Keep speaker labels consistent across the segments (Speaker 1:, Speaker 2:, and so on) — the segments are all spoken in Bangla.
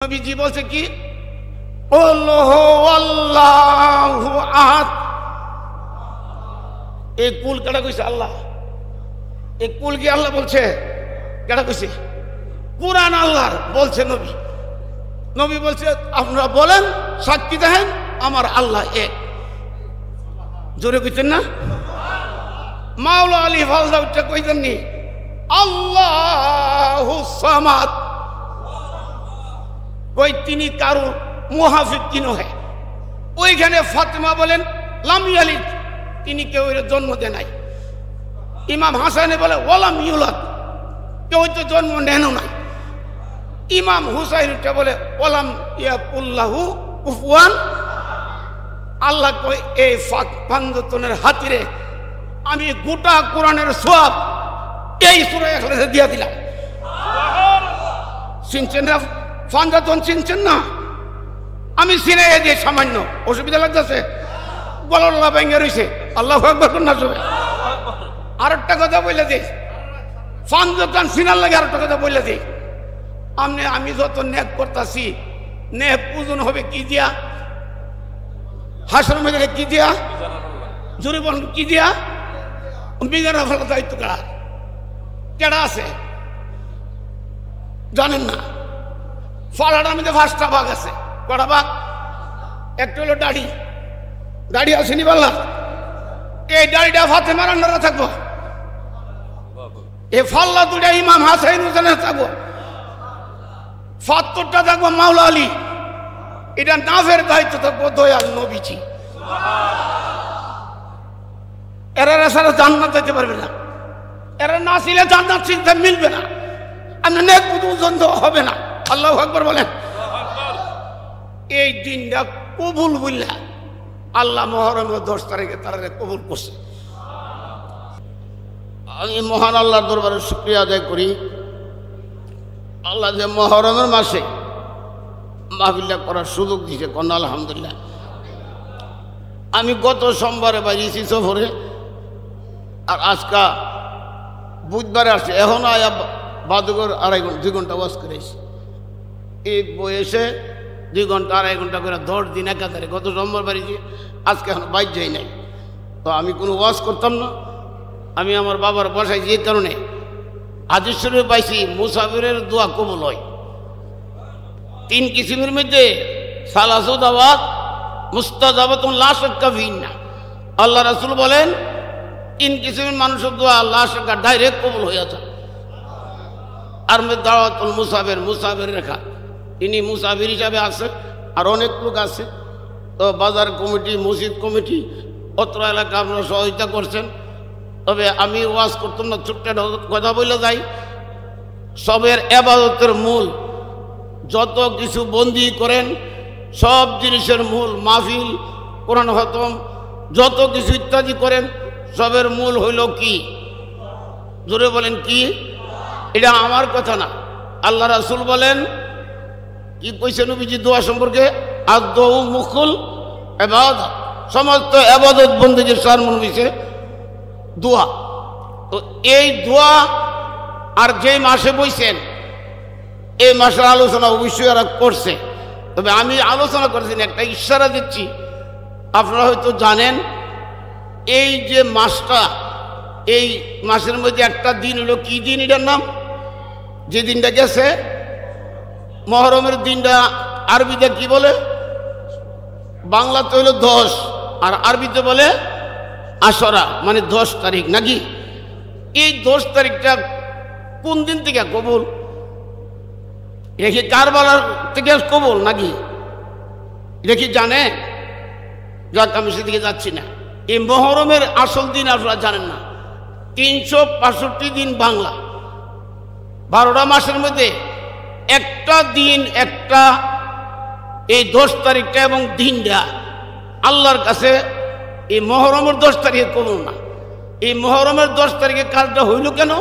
Speaker 1: নবীজি বলছে কি আল্লাহু আহাদ। এই কুল কেডা কইছে? আল্লাহ। এই কুল কি আল্লাহ বলছে? কেডা কইছে? কুরআন আল্লাহর বলছে নবী। নবী বলছে আপনারা বলেন, সাক্ষী দেখেন আমার আল্লাহ এক। জোরে কইতেন না? মাওলা আলী ফালদা উঠে কইতেন নি আল্লাহু সামাদ। ওই তিনি কারো মুহাফিজ কি নহে। ওইখানে ফাতেমা বলেন লাম ইয়ালিদ, তিনি কেউ জন্ম দেয় নাই। ইমাম হাসানে বলে ওয়ালাম ইউলাদ, কেউ তো জন্ম নেন নাই। ইমাম হুসাইন বলে ওয়ালাম ইয়াকুল্লাহু কুফুয়ান। আল্লাহ কই এই পাঞ্জতনের হাতিরে আমি গোটা কোরআনের সওয়াব এই সূরা ইখলাসে দিয়া দিলাম। চিনছেন না? পাঞ্জাতন চিনছেন না? আমি চিনাই দিয়ে সামান্য অসুবিধা লাগতেছে, গলা ভেঙে রয়েছে। আল্লাহু আকবার না সবে। আর একটা কথা বলে দিই, পাঞ্জাতন চিনার লাগে আর একটা কথা বলে দিই। আমি যত নেক করতেছি, নেক পূজন হবে কি দিয়া? হাসর ময়দানে কি দিয়া? জোরে বলুন কি দিয়া? মিজানের ফলে দায়িত্ব কারা? কেডা আছে জানেন না? ফলাটার মধ্যে 5টা ভাগ আছে। কটা ভাগ? একটা হলো দাড়ি। দাড়ি আসেনি বললাম, এই দাড়িটা ফাতেমার আন্ডারে থাকবো। এই ফাল্লা দুটা ইমাম হাসাইন হোসেনের থাকবো। 70টা থাকবো মাওলা আলী। এটা নাফের দায়িত্ব থাকবো দয়াল নবীজি। এরা সারা জান্নাত যেতে পারবে না। এরা না ছিলে জান্নাত চিন্তা মিলবে না। আপনি নেক পূজন হবে না। আল্লাহু আকবার বলেন। এই দিনটা কবুল বললা আল্লাহ মুহররমের 10 তারিখে তারা কবুল করছে। আমি মহান আল্লাহর দরবারে শুকরিয়া আদায় করি। আল্লাহ যে মুহররমের মাসে মাহফিলটা করার সুযোগ দিয়েছে, কন্যা আলহামদুলিল্লাহ। আমি গত সোমবারে বাইরেছি সফরে, আর আজকা বুধবারে আসছে। এখন আয়া বাদুগর 2 ঘন্টা ওয়াজ করেছি। এই বয়সে 2 ঘন্টা 2.5 ঘন্টা করে 10 দিন একাধারে গত সোমবার বাড়িছি। আজকে এখন বাইর যাই নাই, তো আমি কোনো ওয়াজ করতাম না। আমি আমার বাবার বসাই যে কারণে হাদিস শরীফে পাইছি মুসাফিরের দোয়া কবুল হয় 3 কিসিমের মধ্যে। সালাসু দাওয়াত মুস্তাজাবাতুন লা শাক্কা ফিহিন্না। আল্লাহ রাসূল বলেন 3 কিসিমের মানুষের দোয়া লা শাক্কা ডাইরেক্ট কবুল হয়ে যায়। আর দাওয়াতুল মুসাফির, মুসাফির রেখা তিনি মুসাফির হিসাবে আছে। আর অনেক লোক আছে, তো বাজার কমিটি, মসজিদ কমিটি, অত্র এলাকা আপনারা সহযোগিতা করছেন। তবে আমি ওয়াজ করতাম না, ছোট্ট কথা বলে যাই। সবের ইবাদতের মূল যত কিছু বন্দি করেন, সব জিনিসের মূল মাহফিল, কোরআন খতম, যত কিছু ইত্যাদি করেন, সবের মূল হইল কি? জোরে বলেন কি? এটা আমার কথা না, আল্লাহ রাসূল বলেন। কি কইছেন নবীজি দোয়া সম্পর্কে? আদউ মুখুল ইবাদত। সমস্ত ইবাদত বন্দেগীর সার মূল হইছে দোয়া। তো এই দোয়া আর যে মাসে বইছেন, এই মাসের আলোচনা অবশ্যই এরা করছে। তবে আমি আলোচনা করছি না, একটা ইশারা দিচ্ছি। আপনারা হয়তো জানেন এই যে মাসটা, এই মাসের মধ্যে একটা দিন হলো কি দিন? এটার নাম, যে দিনটা গেছে মুহররমের দিনটা আরবিতে কি বলে? বাংলাতে হইল 10, আর আরবিতে বলে আশরা, মানে 10 তারিখ নাকি? এই 10 তারিখটা কোন দিন থেকে কবুল? এটা কি কারবালার থেকে কবুল নাকি? এটা কি জানে? যাক, আমি সেদিকে যাচ্ছি না। এই মুহররমের আসল দিন আপনারা জানেন না। 365 দিন বাংলা, 12টা মাসের মধ্যে একটা দিন, একটা এই 10 তারিখটা এবং দিনটা আল্লাহর কাছে এই মুহররমের 10 তারিখে কবুল না। এই মুহররমের 10 তারিখে কাজটা হইল কেন?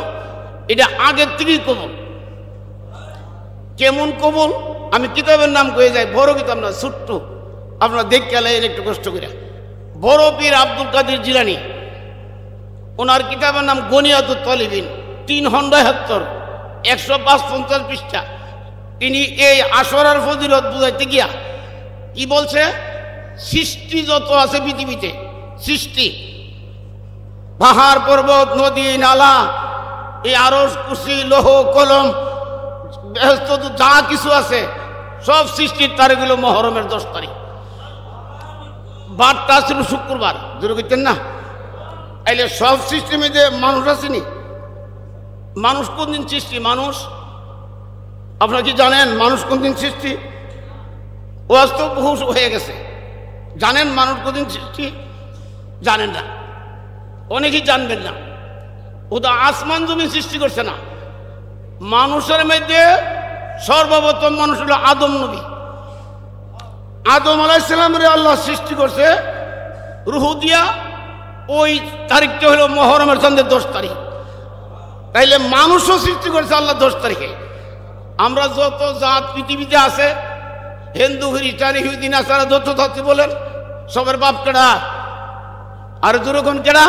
Speaker 1: এটা আগের থেকেই কবুল। কেমন কবুল? আমি কিতাবের নাম কয়ে যাই, বড় কিতাব না, ছোট্ট, আপনারা দেখতে এলেন একটু কষ্ট করে। বড় পীর আব্দুল কাদের জিলানী, ওনার কিতাবের নাম গনিয়াতুত তালিবিন, 3 খণ্ড 71, 155 পৃষ্ঠা। তিনি এই আশরার ফজিলত বুঝাইতে গিয়া কি বলছে, সৃষ্টি যত আছে পৃথিবীতে, সৃষ্টি পাহাড় পর্বত নদী নালা, এই আরশ কুরসি লৌহ কলম বেহেশত যা কিছু আছে সব সৃষ্টির তারিখগুলো মহরমের 10 তারিখ। বারটা ছিল শুক্রবার, জোরে কইতেন না? তাইলে সব সৃষ্টির মধ্যে মানুষ আসেনি। মানুষ কোন দিন সৃষ্টি? মানুষ আপনারা কি জানেন মানুষ কোন দিন সৃষ্টি? ওয়াজ তো বহু হয়ে গেছে। জানেন মানুষ কোন দিন সৃষ্টি? জানেন না, অনেকেই জানবেন না। ও তো আসমান জমি সৃষ্টি করছে না। মানুষের মধ্যে সর্বপ্রথম মানুষ হলো আদম নবী। আদম আলাইহিস সালামের আল্লাহ সৃষ্টি করছে রূহ দিয়া, ওই তারিখটা হলো মুহররমের চাঁদের 10 তারিখ। তাইলে মানুষও সৃষ্টি করেছে আল্লাহ 10 তারিখে। আমরা যত জাত পৃথিবীতে আছে, হিন্দু খ্রিস্টান ইহুদি নাসারা যত জাতি বলেন, সবার বাপ কেডা? আর দুরকম কেডা?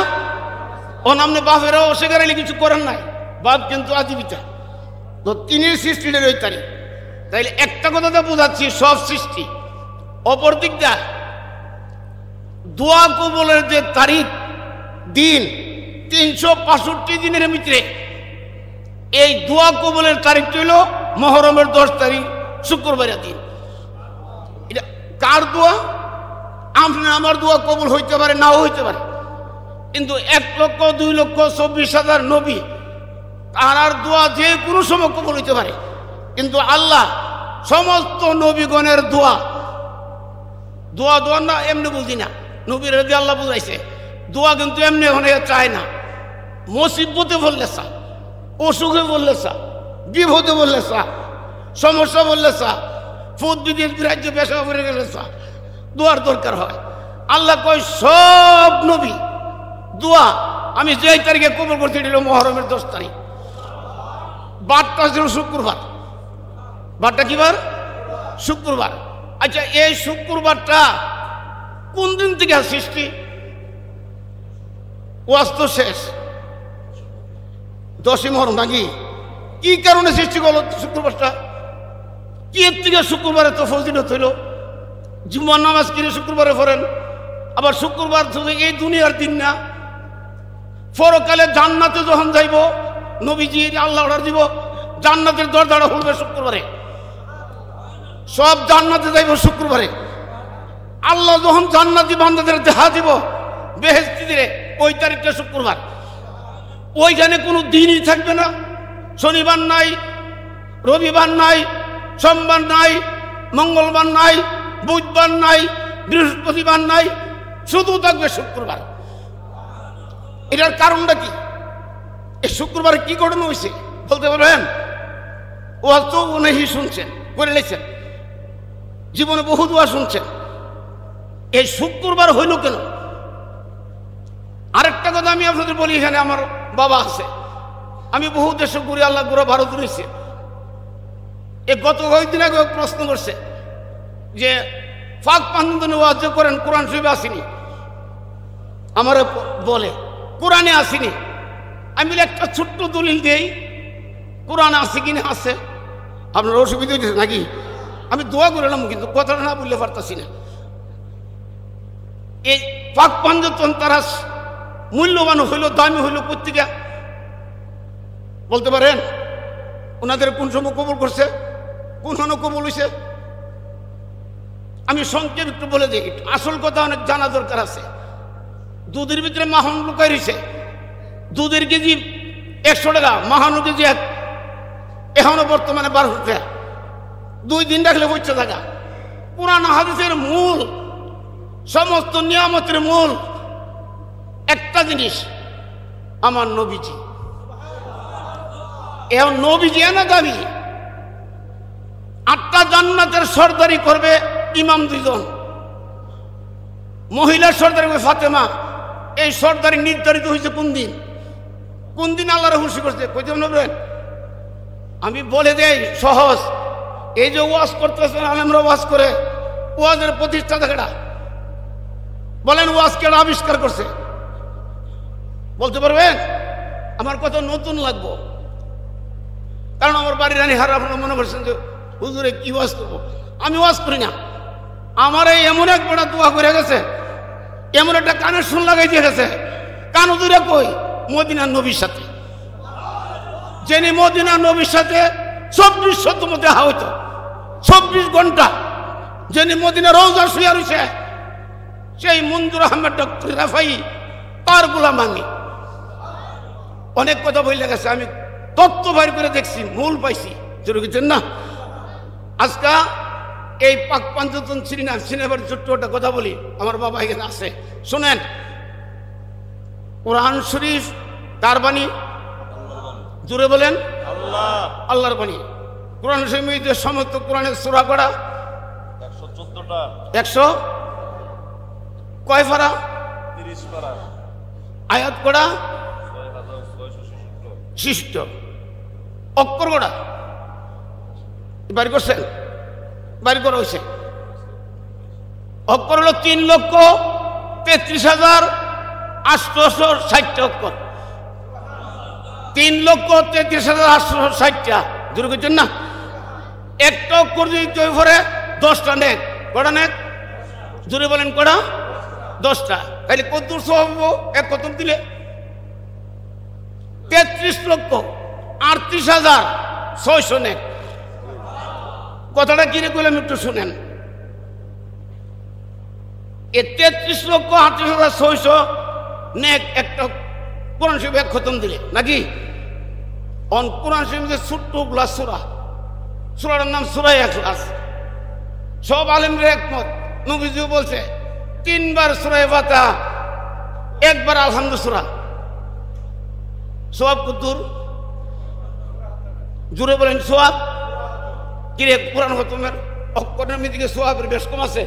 Speaker 1: ও নামনে বাপেরাও সেখানে কিছু করেন নাই, বাপ কিন্তু আজীবিতা। তো তিনি সৃষ্টির ওই তারিখ। তাইলে একটা কথা তো বোঝাচ্ছি, সব সৃষ্টি। অপর দিক দা দোয়া কবুলের যে তারিখ দিন 365 দিনের ভিতরে এই দোয়া কবুলের তারিখটা হলো মুহররমের 10 তারিখ, শুক্রবারের দিন। এটা কার দোয়া? আপনার আমার দোয়া কবুল হইতে পারে, নাও হইতে পারে, কিন্তু 1 লক্ষ 2 লক্ষ 24,000 নবী তার দোয়া যে কোনো সময় কবুল হইতে পারে। কিন্তু আল্লাহ সমস্ত নবীগণের দোয়া না এমনি বুঝি না। নবীর রাজি আল্লাহ বুঝাইছে দোয়া কিন্তু এমনি হয়ে চায় না। মুসিবতে বললে চা, অসুখে বললে চা, বিপদে বললে চা, সমস্যা বললে চা, ফুদ বিদির রাজ্য পেশা করে গেলে চা, দোয়ার দরকার হয়। আল্লাহ কয় সব নবী দোয়া আমি যে তারিখে কবুল করতে দিল মুহররমের 10 তারিখ। বারটা ছিল শুক্রবার। বারটা কি বার? শুক্রবার। আচ্ছা, এই শুক্রবারটা কোন দিন থেকে সৃষ্টি? ওয়াজ তো শেষ, 10ই মুহররম নাকি? কি কারণে সৃষ্টি করলো শুক্রবারটা? কি এর থেকে শুক্রবারে তো ফজিলত হইল? জুমার নামাজ কিনে শুক্রবারে পড়েন, আবার শুক্রবার শুধু এই দুনিয়ার দিন না, পরকালে জান্নাতে যখন যাইব নবীজি আল্লাহ অর্ডার দিব জান্নাতের দরজাটা খুলবে শুক্রবারে। সব জান্নাতে যাইব শুক্রবারে। আল্লাহ যখন জান্নাতি বান্দাদের দেখা দিব বেহেশতীদের, ওই তারিখটা শুক্রবার। ওইখানে কোনো দিনই থাকবে না, শনিবার নাই, রবিবার নাই, সোমবার নাই, মঙ্গলবার নাই, বুধবার নাই, বৃহস্পতিবার নাই, শুধু থাকবে শুক্রবার। এটার কারণটা কি? এই শুক্রবার কি ঘটনা হয়েছে বলতে পারবেন? ও তো উনি শুনছেন, করে নিয়েছেন, জীবনে বহু দোয়া শুনছেন। এই শুক্রবার হইল কেন? আরেকটা কথা আমি আপনাদের বলি, এখানে আমার বাবা আছে, আমি বহু দেশে ঘুরে, আল্লাহ ঘুরে ভারত রয়েছে। এ গত কয়েকদিন আগে প্রশ্ন করছে যে ফাঁক পান্দনে ওয়াজ করেন, কোরআন শরীফে আসেনি। আমার বলে কোরআনে আসেনি। আমি বলি একটা ছোট্ট দলিল দেই, কোরআন আছে কিনা? আছে। আপনার অসুবিধা হয়েছে নাকি? আমি দোয়া করলাম কিন্তু কথাটা না বললে পারতাছি না। এই পাক পাঞ্জতন তারা মূল্যবান হইল, দামি হইল পত্রিকা বলতে পারেন? ওনাদের কোন সময় কবুল করছে, কোন সময় কবুল হয়েছে? আমি সংক্ষেপ একটু বলে দিই, আসল কথা অনেক জানা দরকার আছে। দুধের ভিতরে মাখন লুকাই রয়েছে, দুধের কেজি 100 টাকা, মাহানো কেজি এখনো বর্তমানে 1200 টাকা। 2 দিন রাখলে 50 টাকা। পুরান হাদিসের মূল, সমস্ত নিয়ামতের মূল একটা জিনিস, আমার নবীজি। এখন নবীজি না দাবি 8টা জান্নাতের সর্দারি করবে ইমাম 2 জন, মহিলার সর্দারি হবে ফাতেমা। এই সর্দারি নির্ধারিত হয়েছে কোন দিন? কোন দিন আল্লাহর খুশি করছে কইতে বলবেন? আমি বলে দেই সহজ। এই যে ওয়াজ করতেছেন, আলেমরা ওয়াজ করে, ওয়াজের প্রতিষ্ঠাতা কেডা? বলেন ওয়াজ কেডা আবিষ্কার করছে? বলতে পারবেন? আমার কথা নতুন লাগবো, কারণ আমার বাড়ির রানী হার আপনারা মনে করছেন যে হুজুরে কি ওয়াজ করবো? আমি ওয়াজ করি না। আমার এই এমন এক বড় দোয়া করে গেছে, এমন একটা কানেকশন লাগাই দিয়ে গেছে। কান হুজুরে কই? মদিনার নবীর সাথে, যিনি মদিনার নবীর সাথে 2400 দেখা হইতো, 24 ঘন্টা যিনি মদিনা রওজা শুয়ে রয়েছে, সেই মঞ্জুর আহমেদ ডক্টর রাফাই, তার গোলাম আমি। অনেক কথা বলে গেছে, আমি তত্ত্ব বাইর করে দেখছি, মূল পাইছি। বুঝছেন না? আজকা এই পাক পাঞ্চতন সিনেমার ছোট্ট একটা কথা বলি, আমার বাবা এখানে আছে, শোনেন। কোরআন শরীফ কার বাণী? জুড়ে বলেন আল্লাহ, আল্লাহর বাণী। কোরআন শরীফের সমস্ত কোরআনের সূরা করা 114টা, 100 কয় পারা? 30 পারা। আয়াত করা 66, অক্ষর করা বাড়ি করছেন, বাড়ি করা হয়েছে। অক্ষর হলো 3,33,860 অক্ষর, 3,33,860টা। জোরে করছেন না? একটা অক্ষর যদি তৈরি করে 10টা নেক, কটা নেক? জোরে বলেন কটা? 10টা। তাহলে কত সব এক কতম দিলে? 33,38,600 নেক। কথাটা কিনে করলাম একটু শুনেন। এ 33,38,600 নেক একটা কোরআন শরীফ এক খতম দিলে নাকি? কোরআন শরীফের ছোট্ট গুলা সূরা, সূরাটার নাম সূরা ইখলাস। সব আলেমরা একমত, নবীজিও বলছে 3 বার সূরা ফাতিহা, 1 বার আলহামদুলিল্লাহ সূরা। সওয়াব কত? জোরে বলেন সওয়াব। কিরে কোরআন খতমের অক্ষরের মধ্যে সওয়াবের বেশ কম আছে?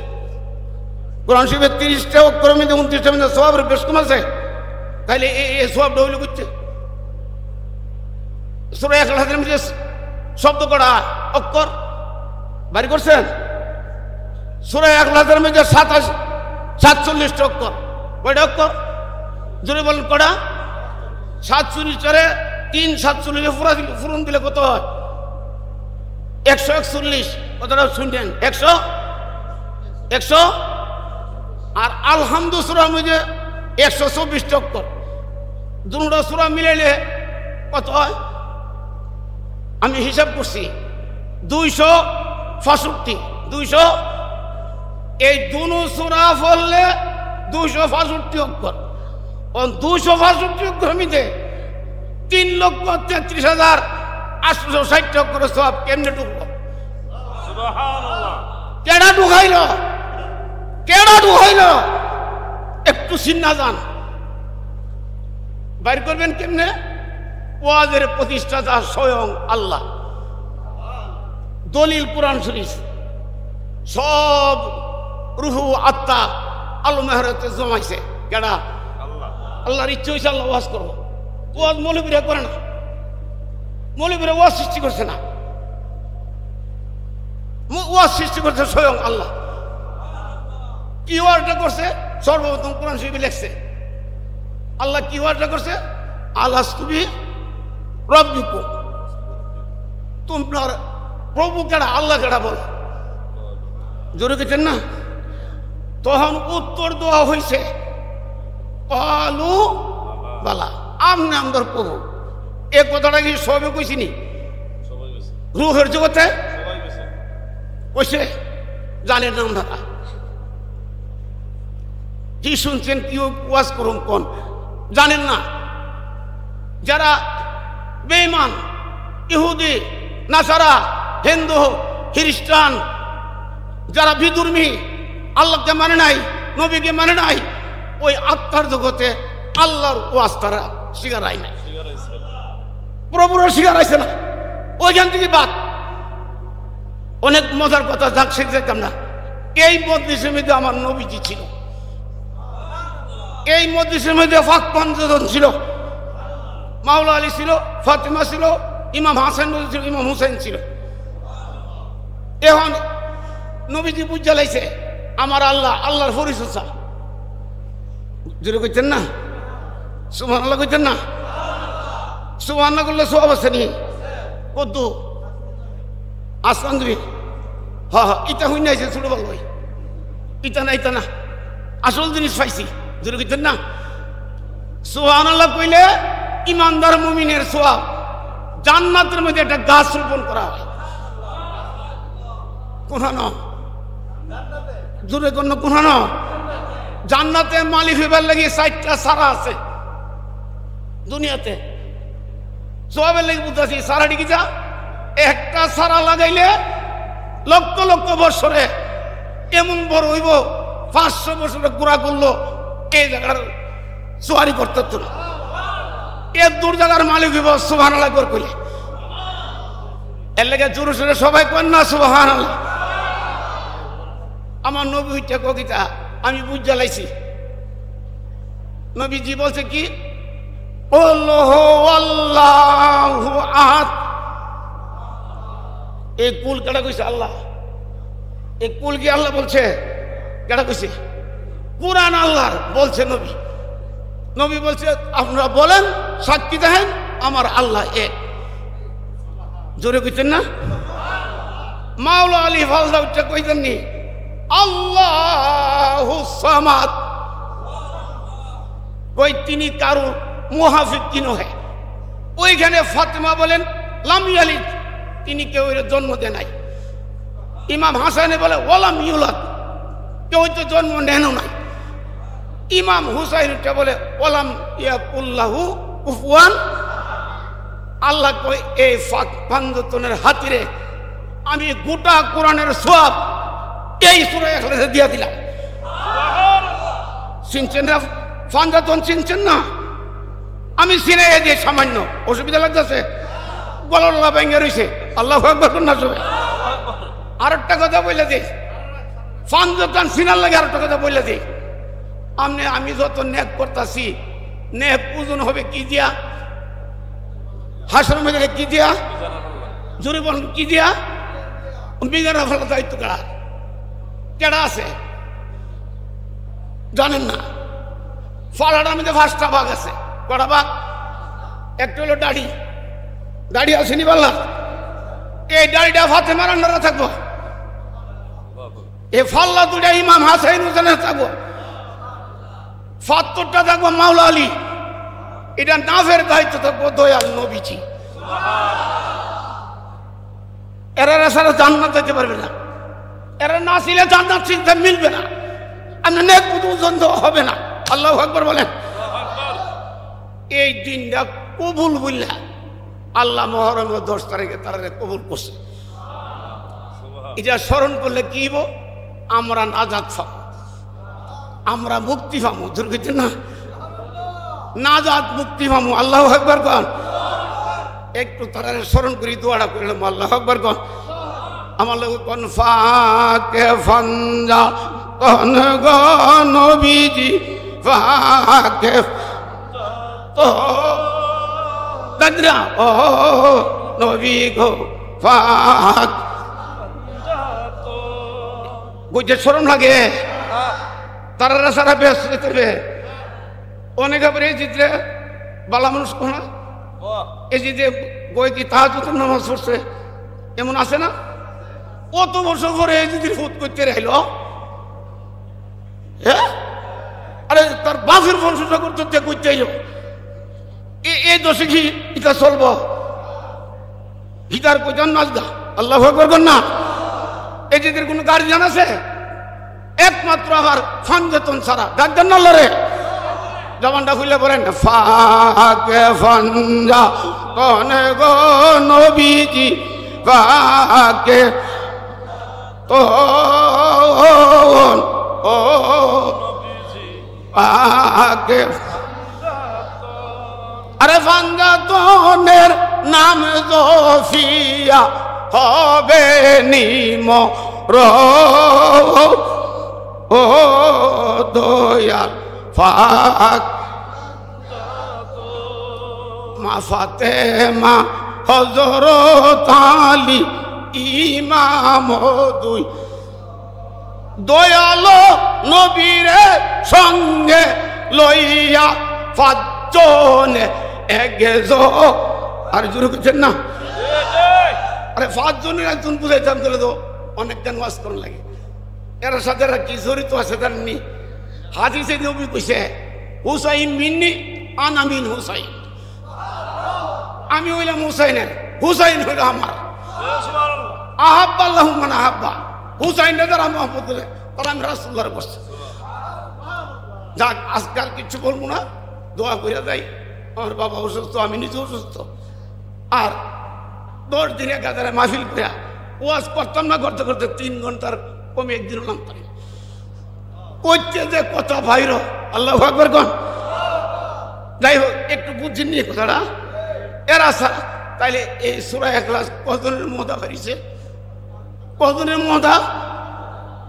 Speaker 1: কোরআন শরীফের 30টা অক্ষরের মধ্যে 29টা মধ্যে সওয়াবের বেশ কম আছে। তাইলে এই সওয়াবটা হইল করছে সূরা ইখলাসের মধ্যে শব্দ করা অক্ষর বাড়ি করছেন। সূরা ইখলাসের মধ্যে 47টা অক্ষর, কয়টা অক্ষর? জোরে বলেন কটা? 47টারে 3 47 পূরণ দিলে কত হয়? 141। কতটা শুনলেন? 100। আর আলহামদুলিল্লাহ সূরার মধ্যে 124টা অক্ষর। দুটো সূরা মিলাইলে কত হয়? আমি হিসাব করছি 265। 200 এই দুটো সূরা পড়লে 265 অক্ষর। 265 অক্ষর মধ্যে 3,33,860 অক্ষর সব কেমনে ঢুকলো? সুবহানাল্লাহ। কেডা ঢুকাইল? কেডা ঢুকাইল? একটু চিন্তা যান, বাইর করবেন কেমনে? ওয়াজের প্রতিষ্ঠাতা স্বয়ং আল্লাহ। দলিল কোরআন শরীফ, সব রুহু আত্মা আলো মেহরতে জমাইছে। কেডা? আল্লাহ। আল্লাহর ইচ্ছে হয়েছে আল্লাহ ওয়াজ করবো। ওয়াজ মৌলবীরা করে না, মৌলবীরা ওয়াজ সৃষ্টি করছে না, ওয়াজ সৃষ্টি করছে স্বয়ং আল্লাহ। কি ওয়াজটা করছে? সর্বপ্রথম কোরআন শরীফে লেখছে আল্লাহ কি ওয়াজটা করছে? আলাস্তুবি রব্বিকুম, তোমার প্রভু কেডা? আল্লাহ কেডা বল? জোরে গেছেন না? তখন উত্তর দেওয়া হয়েছে কালু বালা, আমনে আমদার প্রভু। এ কথাটা কি সবে কইছিনি? রুহের জগতে কইছে, জানেন না আপনারা? কি শুনছেন? কি ওয়াজ করুন কোন জানেন না? যারা বেঈমান, ইহুদি, নাসারা, হিন্দু, খ্রিস্টান, যারা বিধর্মী, আল্লাহকে মানে নাই, নবীকে মানে নাই, ওই আত্মার জগতে আল্লাহর ওয়াজ তারা শিকারাই নাই, প্রভুরও শিকারাইছে না। ওইখান থেকে বাদ। অনেক মজার কথা, যাক শিখতাম না। এই মজলিসের মধ্যে আমার নবীজি ছিল, এই মজলিসের মধ্যে পাক পাঞ্চজন ছিল, মাওলা আলী ছিল, ফাতেমা ছিল, ইমাম হাসান ছিল, ইমাম হুসেন ছিল। এখন নবীজি বুঝা লাইছে আমার আল্লাহ, আল্লাহর পরিচর্যা। জোরে কইতেন না? সুবহানাল্লাহ কইতেন না? সুবহানাল্লাহ করলে সব আছে নি? কত আসলাম তুমি হ্যাঁ হ্যাঁ ইটা হই নাইছে ছোট বল ভাই ইটা না আসল জিনিস পাইছি জোরে কইতেন না সুবহানাল্লাহ কইলে ইমানদার মুমিনের সওয়াব জান্নাতের মধ্যে একটা গাছ রোপণ করা হয় কোনানো জোরে কোন কোনানো জান্নাতে মালিক হইবার লাগি 4টা সারা আছে দুনিয়াতে সওয়াবের লাগি বুঝাছি সারাটি কি যা একটা সারা লাগাইলে লক্ষ লক্ষ বছরে এমন বড় হইব 500 বছরে গোড়া করলো এই জায়গার সোয়ারি করতে হতো না এর দূর জায়গার মালিক হইব সুবহানাল্লাহ কইলে এর লেগে জোরে সোরে সবাই কন না সুবহানাল্লাহ আমার নবী হইতে কবিতা আমি বুঝ জ্বালাইছি নবীজি বলছে কি আল্লাহু আহাদ এই কুল কেডা কইছে আল্লাহ এই কুল কি আল্লাহ বলছে কেডা কইছে কুরআন আল্লাহর বলছে নবী নবী বলছে আপনারা বলেন সাক্ষী দেখেন আমার আল্লাহ এক জোরে কইতেন না মাওলা আলী ফালদা উঠে কইতেন নি আল্লাহু সামাদ কই তিনি কারো মুহাফিজ কি নহে ওইখানে ফাতেমা বলেন লাম ইয়ালিদ তিনি কেউ জন্ম দেয় নাই ইমাম হাসানে বলে ওয়ালাম ইউলাদ কেউ তো জন্ম নেন নাই ইমাম হুসাইন বলে ওয়ালাম ইয়াকুল্লাহু কুফুয়ান আল্লাহ কই এই পাঞ্জতনের হাতিরে আমি গোটা কোরআনের সওয়াব এই সূরা ইখলাসে দিয়া দিলাম চিনছেন না পাঞ্জতন চিনছেন না আমি চিনে দিয়ে সামান্য অসুবিধা লাগতেছে গলা ভেঙে রয়েছে আল্লাহু আকবার না সবাই আরেকটা কথা বলে দিই পাঞ্জতন সিনার লাগে আরেকটা কথা বলে দিই আমি যত নেক করতেছি নেক ওজন হবে কি দিয়া হাসর মধ্যে কি দিয়া জোরে বলেন কি দিয়া বিগার ফেলা দায়িত্ব কেডা আছে জানেন না ফালাটার মধ্যে 5টা ভাগ আছে কটা ভাগ একটা হলো দাড়ি আসেনি বললা এই দাড়িটা ফাতেমার আন্ডারে থাকবো এই ফাল্লা দুটা ইমাম হাসাইন হোসেনের থাকবো ৭০টা থাকবো মাওলা আলী এটা নাফের দায়িত্ব থাকবো দয়াল নবীজি এরা সারা জান্নাত যেতে পারবে না এরা না ছিলে জান্নাত চিন্তা মিলবে না আপনি নেক ওজন হবে না আল্লাহু আকবার বলেন এই দিনটা কবুল বললা আল্লাহ মুহররমের 10 তারিখে তারা কবুল করছে এটা স্মরণ করলে কি হইব আমরা নাজাত পাবো আমরা মুক্তি পাবো দুর্গতি না নাজাত মুক্তি পাবো আল্লাহু আকবার কোন একটু তারা স্মরণ করি দোয়াটা করলাম আল্লাহু আকবার কোন আমার লোক কোন ফাকে ফানজা কোন গো নবীজি ফাকে তো দাদরা ও নবী গো ফাক বুঝে শরম লাগে তারা সারা ব্যস্ত করবে অনেক আবার এই চিত্রে বালা মানুষ কোনা এই যে বই কি তাহাজ্জুদের নামাজ পড়ছে এমন আছে না কত বছর পরে এই যদি ফুট করতে রইল হ্যাঁ আরে তার বাপের বংশটা করতে করতে এই দোষে কি এটা চলবো হিতার কইতাম নাজগা আল্লাহু আকবার না এই যে কোনো গার্জিয়ান আছে একমাত্র আমার ফানজতন ছাড়া গার্জিয়ান না লড়ে জবানটা খুলে বলেন ফাকে ফানজা কোন গো নবীজি ফাকে তো ও ফাকে আরে ফানজাতনের নাম জোফিয়া হবে নিম ও দয়াল ফাক মা ফাতেমা হযরত আলী ইমাম দুই দয়াল নবীরে সঙ্গে লইয়া পাঁচজনে একজো আর জোরে করছেন না আরে 5 জনের একজন বুঝাইতাম তাহলে তো অনেক জ্ঞান ওয়াজ করার লাগে। এর সাথে কি জড়িত আছে জানেননি? হাদিসে নবী কইছে হুসাইন মিন্নি আনা মিন হুসাইন, আমি হইলাম হুসাইনের, হুসাইন হইল আমার। আহাব্বা আল্লাহু মান আহাব্বা, হুসাইন যারা মহব্বত করে তারা আমি রাসূলুল্লাহর বসছে। যাক আজকাল কিছু বলবো না, দোয়া করে যাই। আমার বাবা অসুস্থ, আমি নিজে অসুস্থ, আর 10 দিন একাধারে মাহফিল করে ওয়াজ করতাম না, করতে করতে 3 ঘন্টার কমে একদিন নামতাম। কইতে যে কথা ভাইর আল্লাহু আকবার কোন। যাই হোক একটু বুঝছেন নিয়ে কথাটা এরা ছাড়া তাইলে এই সূরা ইখলাস কতজনের মহদা বাড়িছে? কতজনের মহদা?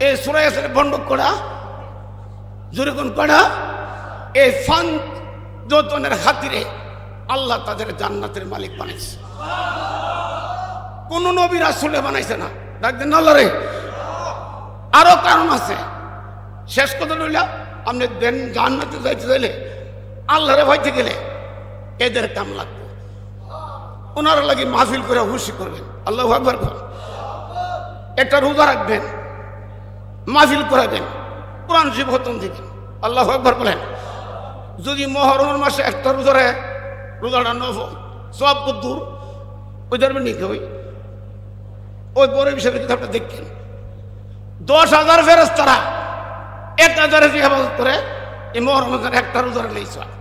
Speaker 1: এই সূরা ইখলাস বন্ধ করা জোরে কোন করা এই ফান যতনের খাতিরে আল্লাহ তাদের জান্নাতের মালিক বানাইছে। কোন নবী রাসূলে বানাইছে না। ডাকতেন আল্লাহ রে। আরো কারণ আছে। শেষ কথা হইল আপনি দেন জান্নাতে যাইতে চাইলে আল্লাহরে ভাইতে গেলে এদের কাম লাগবে। ওনারা লাগি মাহফিল করে খুশি করবেন। আল্লাহু আকবার বলেন। একটা রোজা রাখবেন, মাহফিল করাবেন, কোরআন শরীফ খতম দিবেন। আল্লাহু আকবার বলেন। যদি মুহররম মাসে একটা রোজা রাখে, রোজাটা নফল, সব দূর ওই ধরবেন নিকে ওই বড় বিষয়ের কিতাবটা দেখেন। 10,000 ফেরেশতারা 1,000 ইবাদত করে এই মুহররমের একটা রোজা রাখলেই সওয়াব।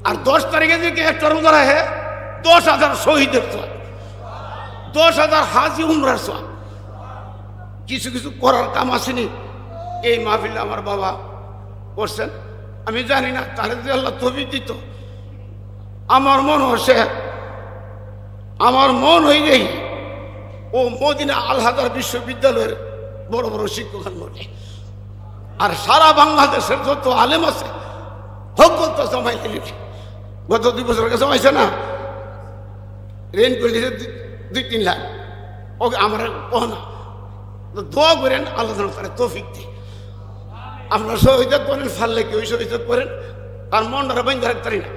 Speaker 1: আর 10 তারিখে যদি একটা রোজা রাখে 10,000 শহীদের সওয়াব, 10,000 হাজি উমরার সওয়াব। কিছু কিছু করার কাম আসেনি। এই মাহফিল আমার বাবা করছেন, আমি জানি না, তাহলে যদি আল্লাহ তৌফিক দিত আমার মন হচ্ছে, আমার মন হয়ে যাই ও মদিনা আল হাজার বিশ্ববিদ্যালয়ের বড় বড় শিক্ষক বলে, আর সারা বাংলাদেশের যত আলেম আছে সকল তো জমাই লিখে। গত 2 বছর আগে জমাইছে না, রেন করে দিয়েছে 2-3 লাখ। ওকে আমার কহনা দোয়া করেন আল্লাহ তাআলা তৌফিক দিই। আপনারা সহযোগিতা করেন, ফাললে কেউ সহযোগিতা করেন, আর মনটা বাইন্ধ রাখতে পারি না।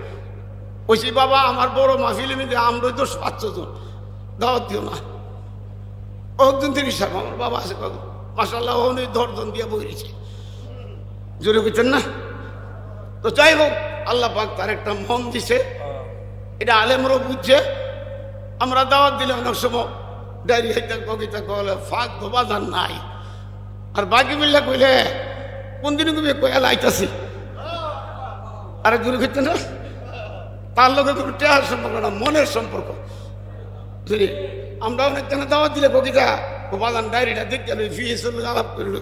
Speaker 1: ওইসি বাবা আমার বড় মাহফিলে মিলে আমরা 10-500 জন দাওয়াত দিও না। একদিন 30 সাহেব আমার বাবা আছে মাশাআল্লাহ, উনি 10 জন দিয়ে বইরেছে, জোরে বুঝছেন না? তো যাই হোক আল্লাহ পাক তার একটা মন দিছে, এটা আলেমরাও বুঝছে। আমরা দাওয়াত দিলে অনেক সময় ডায়রি হাইতে কবিতা কলে ফাঁক বাজার নাই, আর বাকি মিললে কইলে কোন দিন তুমি কয়াল আইতাছি, আরে জোরে বুঝছেন না? তার লোকে কোনো টেহার সম্পর্ক না, মনের সম্পর্ক। বুঝলি আমরা অনেক কেন দাওয়াত দিলে কবিতা ও বাজান ডায়েরিটা দেখতে আলাপ করল,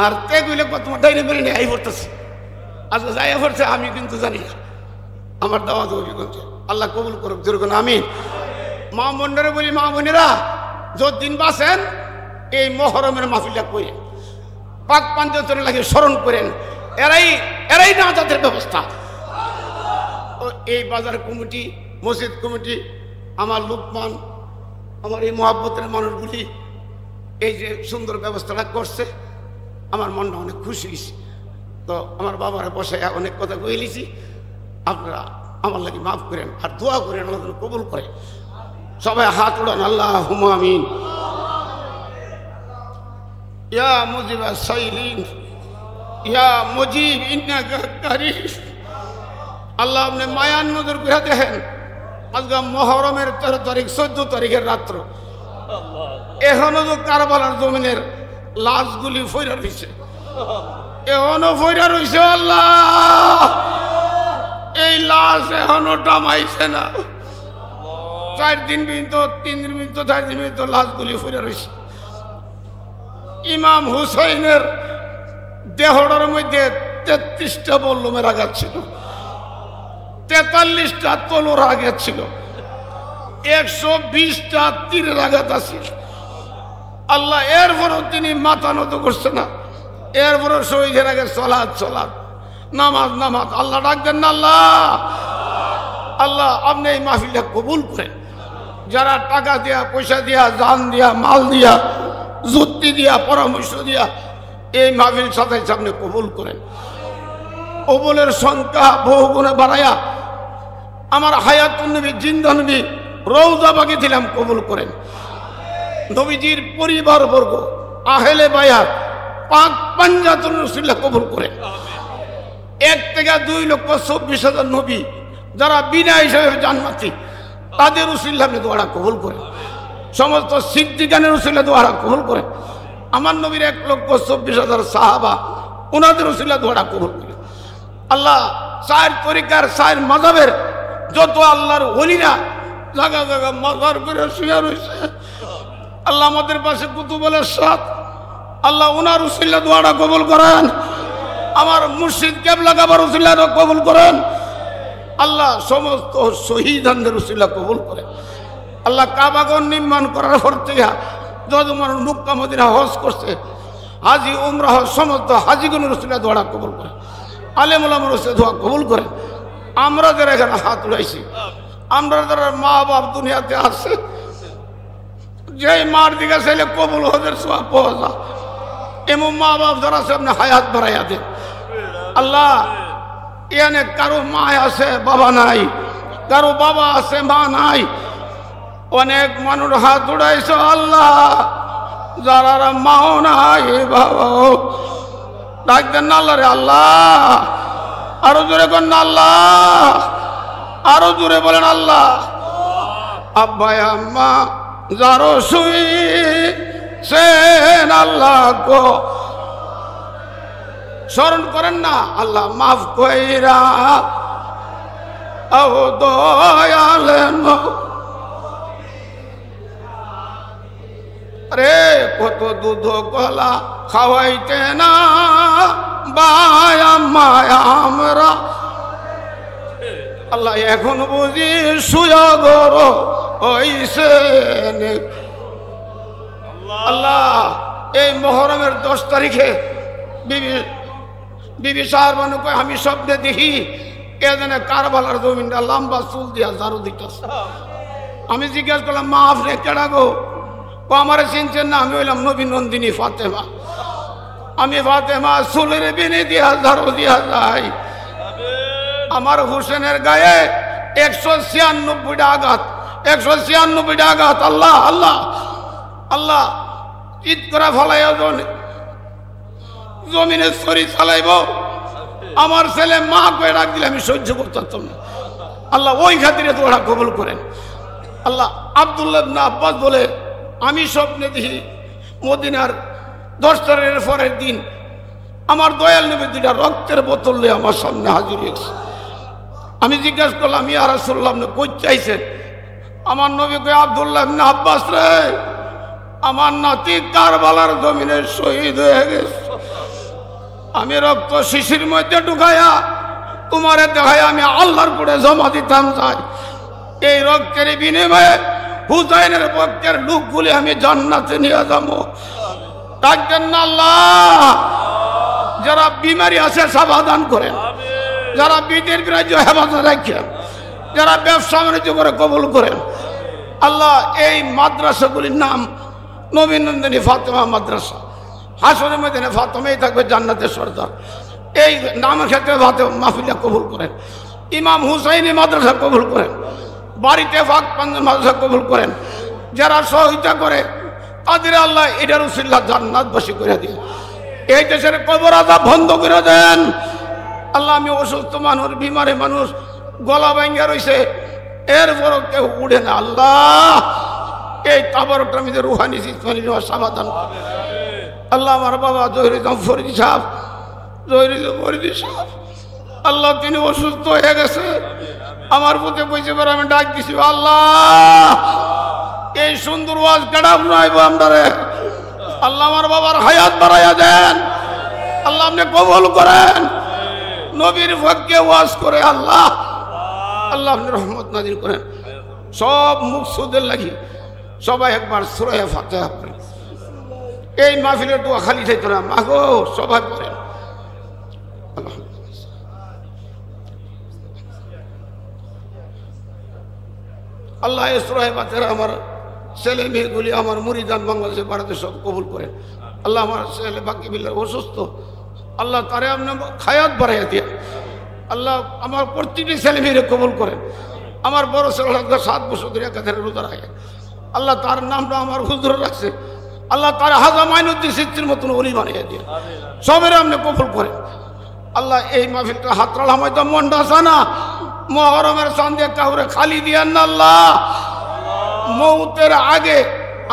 Speaker 1: আর তে কইলে তোমার ডায়েরি মেরে নিয়ে আই পড়তেছে। আজকে যাই পড়ছে আমি কিন্তু জানি না, আমার দাওয়াত অভিজ্ঞতা আল্লাহ কবুল করুক, যেরকম আমি মা বোনেরা বলি, মা বোনেরা যতদিন বাঁচেন এই মুহররমের মাহফিলটা করেন, পাক পাঞ্চতনে লাগে স্মরণ করেন, এরাই না যাদের ব্যবস্থা। এই বাজার কমিটি, মসজিদ কমিটি, আমার লোকমান, আমার এই মহাব্বতের মানুষগুলি এই যে সুন্দর ব্যবস্থাটা করছে, আমার মনটা অনেক খুশি হয়েছে। তো আমার বাবার বসে অনেক কথা কইলিছি, আপনারা আমার লাগে মাফ করেন আর দোয়া করেন, আল্লাহ কবুল করে। সবাই হাত উড়ান, আল্লাহুম্মা আমিন। ইয়া মুজিবা সাইলিন ইয়া মুজিব ইন্নাকা কারীম। আল্লাহ আপনি মায়ান নজর করে দেখেন, আজকে মুহররমের 13 তারিখ 14 তারিখের রাত্র, এখনো তো কারবালার জমিনের লাশগুলি ফইরা রয়েছে, এখনো ফইরা রয়েছে। আল্লাহ এই লাশ এখনো ডামাইছে না। 4 দিন পর্যন্ত, 3 দিন পর্যন্ত, 4 দিন পর্যন্ত লাশগুলি ফইরা রয়েছে। ইমাম হুসাইনের দেহটার মধ্যে 33টা বল্লমের আঘাত ছিল, 43টা তলোর আঘাত ছিল, 120টা তীরের আঘাত আছে। আল্লাহ এরপরও তিনি মাথা নত করছে না, এরপরও শহীদের আগে সলাৎ নামাজ আল্লাহ ডাকবেন না। আল্লাহ আপনি এই মাহফিলটা কবুল করেন। যারা টাকা দিয়া, পয়সা দিয়া, জান দিয়া, মাল দিয়া, যুক্তি দিয়া, পরামর্শ দিয়া এই মাহফিল সাথে সামনে কবুল করেন। কবুলের সংখ্যা বহু গুণে বাড়াইয়া আমার হায়াতুন নবী, জিন্দা নবী রওজা বাকি দিলাম, কবুল করেন। নবীজির পরিবারবর্গ, আহলে বায়াত, পাক পাঞ্জাতুর রাসূলুল্লাহ কবুল করেন। 1 থেকে 2,24,000 নবী যারা বিনা হিসাবে জান্নাতি, তাদের রাসূলুল্লাহ দোয়া কবুল করেন। সমস্ত সিদ্দিকানের রাসূলুল্লাহ দোয়া কবুল করেন। আমার নবীর 1,24,000 সাহাবা, ওনাদের রাসূলুল্লাহ দোয়া কবুল করেন। আল্লাহ চার তরিকার, চার মাযহাবের যত আল্লাহর ওলিরা জায়গা জায়গা মাজার করে শুয়ে রয়েছে, আল্লাহ আমাদের পাশে কুতুবুল ইরশাদ, আল্লাহ ওনার রাসূলুল্লাহ দোয়াটা কবুল করেন। আমার মুর্শিদ কেবলা কাবার রাসূলুল্লাহ কবুল করেন। আল্লাহ সমস্ত শহীদানদের রাসূলুল্লাহ কবুল করেন। আল্লাহ কাবাগর নির্মাণ করার পর থেকে যত মানুষ মক্কা মদিনা হজ করছে, হাজি উমরাহ, সমস্ত হাজিগুন রাসূলুল্লাহ দোয়া কবুল করেন। আলেম ওলামার রাসূলুল্লাহ দোয়া কবুল করেন। আমরা যারা এখানে হাত উঠাইছি, আমরা যারা মা বাপ দুনিয়াতে আছে, যে মার দিকে চাইলে কবুল হজের সওয়াব পাওয়া যায়, এমন মা বাপ যারা আছে আপনি হায়াত বাড়াইয়া দেন। আল্লাহ এখানে কারো মা আছে বাবা নাই, কারো বাবা আছে মা নাই, অনেক মানুষ হাত উঠাইছে। আল্লাহ যারা মাও নাই বাবাও, ডাক দেন না আল্লাহ রে। আল্লাহ আরো জোরে করেন না আল্লাহ, আরো জোরে বলেন আল্লাহ। আব্বা আম্মা যারো শুই সেন আল্লাহ গো স্মরণ করেন না, আল্লাহ মাফ কইরা ও দয়ালেন। রে কত দুধ কলা খাওয়াইতে না ভাই আম্মা আমরা, আল্লাহ এখন বুঝি শুয়া গরো হইছে। আল্লাহ এই মুহররমের 10 তারিখে বিবি সাহার মানুষ আমি স্বপ্নে দেখি এজনে কারবালার জমিনটা লম্বা চুল দিয়া ঝাড়ু দিতেছে। আমি জিজ্ঞাসা করলাম, মা আপনি কেডা গো? ও আমারে চিনছেন না? আমি হইলাম নবী নন্দিনী ফাতেমা। আমি ফাতেমা চুলের বিনি দিয়া ঝাড়ু দিয়া যাই, আমার হুসেনের গায়ে 196টা আঘাত, 196টা আঘাত। আল্লাহ আল্লাহ আল্লাহ ঈদ করা ফলাই জমিনে ছড়ি চালাইব, আমার ছেলে মা কয়ে ডাক দিলে আমি সহ্য করতাম না। আল্লাহ ওই খাতিরে তোরা কবুল করেন। আল্লাহ আব্দুল্লাহ ইবনে আব্বাস বলে, আমি স্বপ্নে দেখি মদিনার 10 তারিখের পরের দিন আমার দয়াল নবী 2টা রক্তের বোতল নিয়ে আমার সামনে হাজির হয়েছে। আমি জিজ্ঞাসা করলাম, ইয়া রাসূলুল্লাহ আপনি কই চাইছেন? আমার নবী কয়, আব্দুল্লাহ ইবনে আব্বাস রে, আমার নাতি কারবালার জমিনে শহীদ হয়ে গেছে। আমি রক্ত শিশির মধ্যে ঢুকাইয়া তোমারে দেখাই আমি আল্লাহর কোলে জমা দিতাম চাই। এই রক্তের বিনিময়ে হুসাইনের পক্ষের লোকগুলি আমি জান্নাতে নিয়ে যাবো। ডাকতেন না আল্লাহ। যারা বিমারি আছে সমাধান করেন, যারা বিদের বিরাজ্য হেফাজত রাখেন, যারা ব্যবসা বাণিজ্য করে কবুল করেন। আল্লাহ এই মাদ্রাসাগুলির নাম নবী নন্দিনী ফাতেমা মাদ্রাসা, হাসরের ময়দানে ফাতেমাই থাকবে জান্নাতের সর্দার। এই নামের ক্ষেত্রে ফাতেমা মাহফিলা কবুল করেন। ইমাম হুসাইনি মাদ্রাসা কবুল করেন। বাড়িতে ফাঁক পাঞ্জান মাদ্রাসা কবুল করেন। যারা সহযোগিতা করে তাদের আল্লাহ এটার উসিলা জান্নাতবাসী করে দিন। এই দেশের কবর আযাব বন্ধ করে দেন আল্লাহ। আমি অসুস্থ মানুষ, বিমারে মানুষ, গলা ভাঙ্গা রয়েছে, এরপরও কেউ উড়ে না। আল্লাহ এই তাবারকটা আমি রুহানি জিসমানি সমাধান। আল্লাহ আমার বাবা জহিরুদ্দিন ফরিদি সাহেব, জহিরুদ্দিন ফরিদি সাহেব, আল্লাহ তিনি অসুস্থ হয়ে গেছে। আমার প্রতি কইছে পরে আমি ডাক দিছি, আল্লাহ এই সুন্দর ওয়াজ কেডা শুনাইব আমরা রে। আল্লাহ আমার বাবার হায়াত বাড়াইয়া দেন। আল্লাহ আপনি কবুল করেন। নবীর পক্ষে ওয়াজ করে আল্লাহ, আল্লাহ আপনি রহমত নাজিল করেন। সব মুকসুদের লাগি সবাই একবার সূরা ফাতিহা পড়েন। এই মাহফিলের দোয়া খালি থাকতো না, মাগো সবাই পড়েন। আল্লাহ এই সূরা ফাতিহা আমার ছেলে মেয়েগুলি, আমার মুরিদান বাংলাদেশে ভারতে সব কবুল করেন। আল্লাহ আমার ছেলে বাকি বিল্লাহ অসুস্থ, আল্লাহ তারে আপনি হায়াত বাড়াইয়া দিয়ে। আল্লাহ আমার প্রত্যেকটি ছেলে মেয়েরে কবুল করেন। আমার বড় ছেলে 7 বছর ধরে একাধারে রোজা রাখে। আল্লাহ তার নামটা আমার হুজুর রাখছে। আল্লাহ তার হাজা মাইনুদ্দিন সিদ্দির মতন ওলি বানিয়ে দিয়ে সবের আপনি কবুল করেন। আল্লাহ এই মাহফিলটা হাতরাল হয়তো মনটা সানা মহরমের সন্ধ্যে কাউরে খালি দিয়েন না। আল্লাহ মৌতের আগে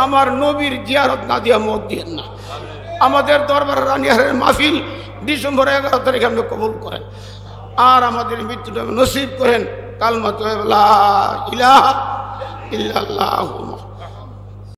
Speaker 1: আমার নবীর জিয়ারত না দিয়া মত দিয়েন না। আমাদের দরবার রানিহারের মাহফিল ডিসেম্বর 11 তারিখে আপনি কবুল করেন আর আমাদের মৃত্যুটা নসিব করেন। কালমাতু লা ইলাহা ইল্লাল্লাহু